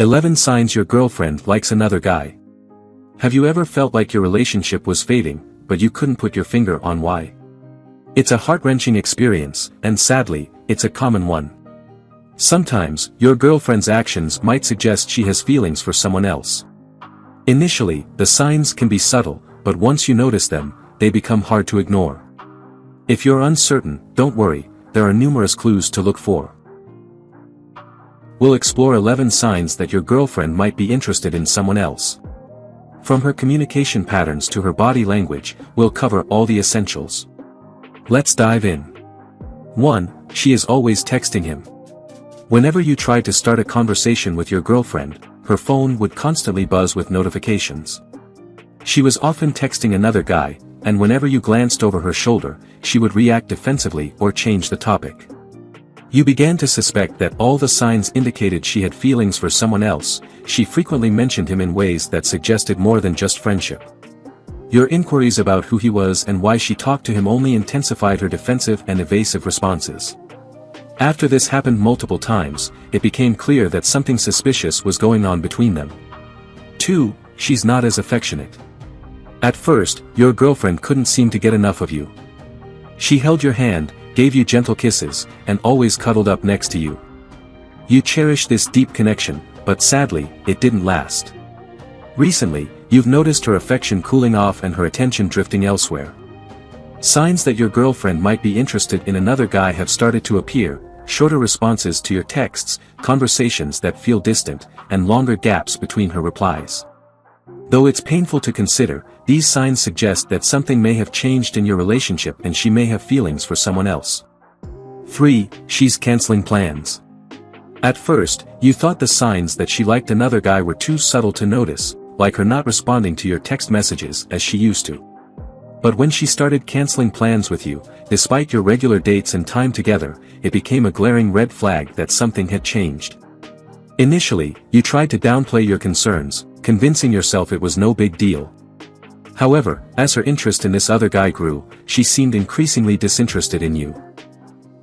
11 signs your girlfriend likes another guy. Have you ever felt like your relationship was fading, but you couldn't put your finger on why? It's a heart-wrenching experience, and sadly, it's a common one. Sometimes, your girlfriend's actions might suggest she has feelings for someone else. Initially, the signs can be subtle, but once you notice them, they become hard to ignore. If you're uncertain, don't worry, there are numerous clues to look for. We'll explore 11 signs that your girlfriend might be interested in someone else. From her communication patterns to her body language, we'll cover all the essentials. Let's dive in. 1. She is always texting him. Whenever you tried to start a conversation with your girlfriend, her phone would constantly buzz with notifications. She was often texting another guy, and whenever you glanced over her shoulder, she would react defensively or change the topic. You began to suspect that all the signs indicated she had feelings for someone else. She frequently mentioned him in ways that suggested more than just friendship. Your inquiries about who he was and why she talked to him only intensified her defensive and evasive responses. After this happened multiple times, it became clear that something suspicious was going on between them. 2. She's not as affectionate. At first, your girlfriend couldn't seem to get enough of you. She held your hand, gave you gentle kisses, and always cuddled up next to you. You cherished this deep connection, but sadly, it didn't last. Recently, you've noticed her affection cooling off and her attention drifting elsewhere. Signs that your girlfriend might be interested in another guy have started to appear: shorter responses to your texts, conversations that feel distant, and longer gaps between her replies. Though it's painful to consider, these signs suggest that something may have changed in your relationship and she may have feelings for someone else. 3. She's canceling plans. At first, you thought the signs that she liked another guy were too subtle to notice, like her not responding to your text messages as she used to. But when she started canceling plans with you, despite your regular dates and time together, it became a glaring red flag that something had changed. Initially, you tried to downplay your concerns, convincing yourself it was no big deal. However, as her interest in this other guy grew, she seemed increasingly disinterested in you.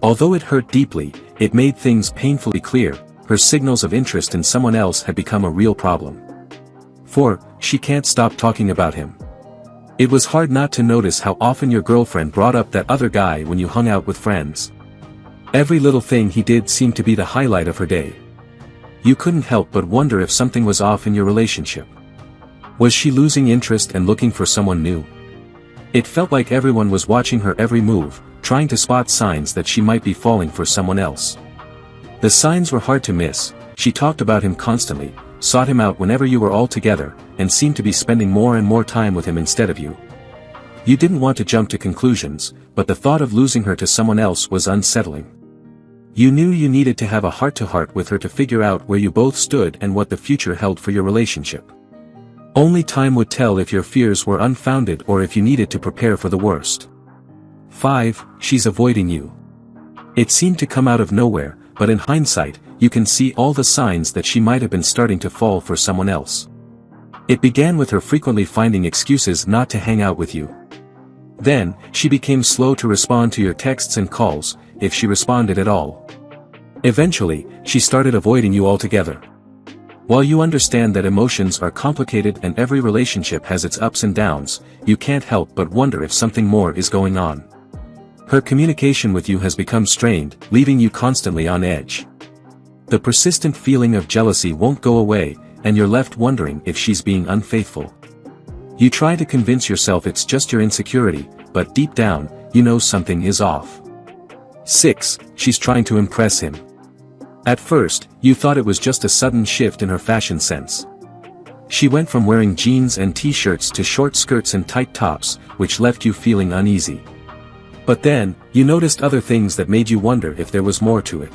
Although it hurt deeply, it made things painfully clear: her signals of interest in someone else had become a real problem. 4. She can't stop talking about him. It was hard not to notice how often your girlfriend brought up that other guy when you hung out with friends. Every little thing he did seemed to be the highlight of her day. You couldn't help but wonder if something was off in your relationship. Was she losing interest and looking for someone new? It felt like everyone was watching her every move, trying to spot signs that she might be falling for someone else. The signs were hard to miss. She talked about him constantly, sought him out whenever you were all together, and seemed to be spending more and more time with him instead of you. You didn't want to jump to conclusions, but the thought of losing her to someone else was unsettling. You knew you needed to have a heart-to-heart with her to figure out where you both stood and what the future held for your relationship. Only time would tell if your fears were unfounded or if you needed to prepare for the worst. 5. She's avoiding you. It seemed to come out of nowhere, but in hindsight, you can see all the signs that she might have been starting to fall for someone else. It began with her frequently finding excuses not to hang out with you. Then, she became slow to respond to your texts and calls, if she responded at all. Eventually, she started avoiding you altogether. While you understand that emotions are complicated and every relationship has its ups and downs, you can't help but wonder if something more is going on. Her communication with you has become strained, leaving you constantly on edge. The persistent feeling of jealousy won't go away, and you're left wondering if she's being unfaithful. You try to convince yourself it's just your insecurity, but deep down, you know something is off. 6. She's trying to impress him. At first, you thought it was just a sudden shift in her fashion sense. She went from wearing jeans and t-shirts to short skirts and tight tops, which left you feeling uneasy. But then, you noticed other things that made you wonder if there was more to it.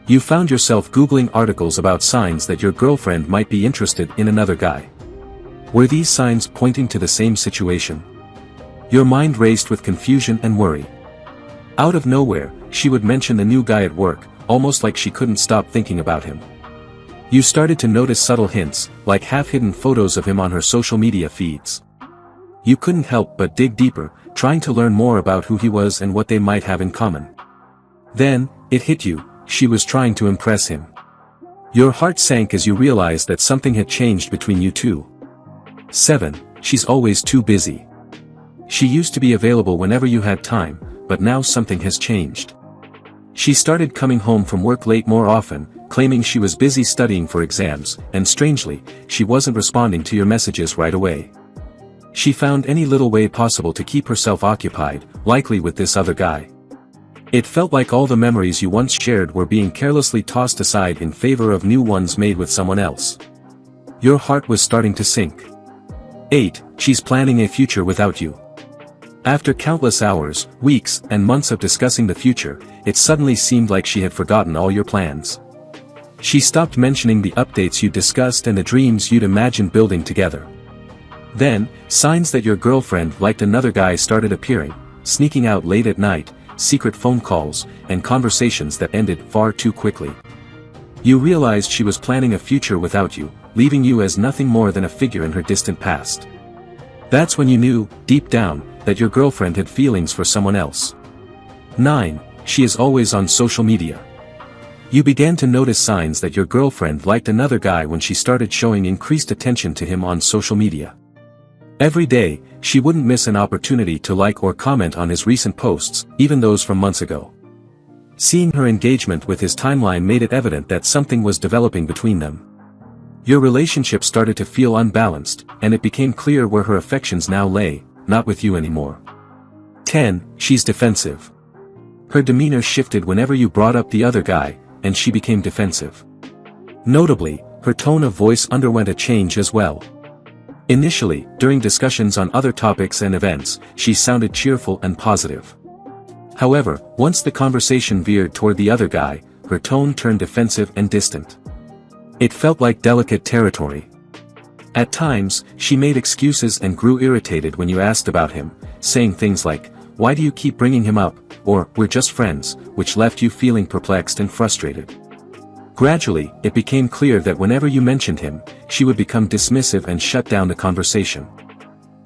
You found yourself Googling articles about signs that your girlfriend might be interested in another guy. Were these signs pointing to the same situation? Your mind raced with confusion and worry. Out of nowhere, she would mention the new guy at work, almost like she couldn't stop thinking about him. You started to notice subtle hints, like half-hidden photos of him on her social media feeds. You couldn't help but dig deeper, trying to learn more about who he was and what they might have in common. Then, it hit you: she was trying to impress him. Your heart sank as you realized that something had changed between you two. 7. She's always too busy. She used to be available whenever you had time, but now something has changed. She started coming home from work late more often, claiming she was busy studying for exams, and strangely, she wasn't responding to your messages right away. She found any little way possible to keep herself occupied, likely with this other guy. It felt like all the memories you once shared were being carelessly tossed aside in favor of new ones made with someone else. Your heart was starting to sink. 8. She's planning a future without you. After countless hours, weeks, and months of discussing the future, it suddenly seemed like she had forgotten all your plans. She stopped mentioning the updates you discussed and the dreams you'd imagined building together. Then, signs that your girlfriend liked another guy started appearing, sneaking out late at night, secret phone calls, and conversations that ended far too quickly. You realized she was planning a future without you, leaving you as nothing more than a figure in her distant past. That's when you knew, deep down, that your girlfriend had feelings for someone else. 9. She is always on social media. You began to notice signs that your girlfriend liked another guy when she started showing increased attention to him on social media. Every day, she wouldn't miss an opportunity to like or comment on his recent posts, even those from months ago. Seeing her engagement with his timeline made it evident that something was developing between them. Your relationship started to feel unbalanced, and it became clear where her affections now lay, not with you anymore. 10. She's defensive. Her demeanor shifted whenever you brought up the other guy, and she became defensive. Notably, her tone of voice underwent a change as well. Initially, during discussions on other topics and events, she sounded cheerful and positive. However, once the conversation veered toward the other guy, her tone turned defensive and distant. It felt like delicate territory. At times, she made excuses and grew irritated when you asked about him, saying things like, "Why do you keep bringing him up?" or "We're just friends," which left you feeling perplexed and frustrated. Gradually, it became clear that whenever you mentioned him, she would become dismissive and shut down the conversation.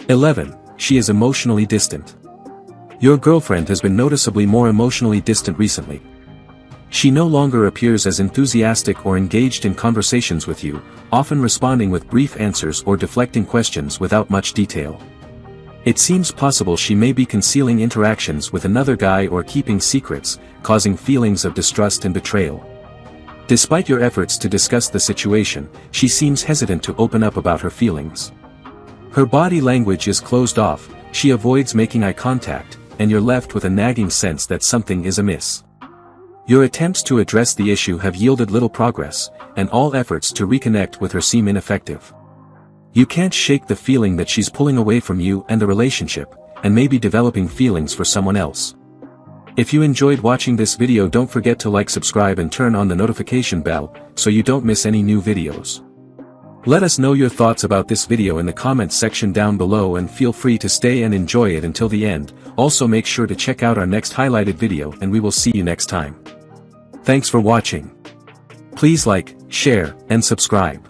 11. She is emotionally distant. Your girlfriend has been noticeably more emotionally distant recently. She no longer appears as enthusiastic or engaged in conversations with you, often responding with brief answers or deflecting questions without much detail. It seems possible she may be concealing interactions with another guy or keeping secrets, causing feelings of distrust and betrayal. Despite your efforts to discuss the situation, she seems hesitant to open up about her feelings. Her body language is closed off, she avoids making eye contact, and you're left with a nagging sense that something is amiss. Your attempts to address the issue have yielded little progress, and all efforts to reconnect with her seem ineffective. You can't shake the feeling that she's pulling away from you and the relationship, and may be developing feelings for someone else. If you enjoyed watching this video, don't forget to like, subscribe and turn on the notification bell, so you don't miss any new videos. Let us know your thoughts about this video in the comments section down below, and feel free to stay and enjoy it until the end. Also make sure to check out our next highlighted video, and we will see you next time. Thanks for watching. Please like, share, and subscribe.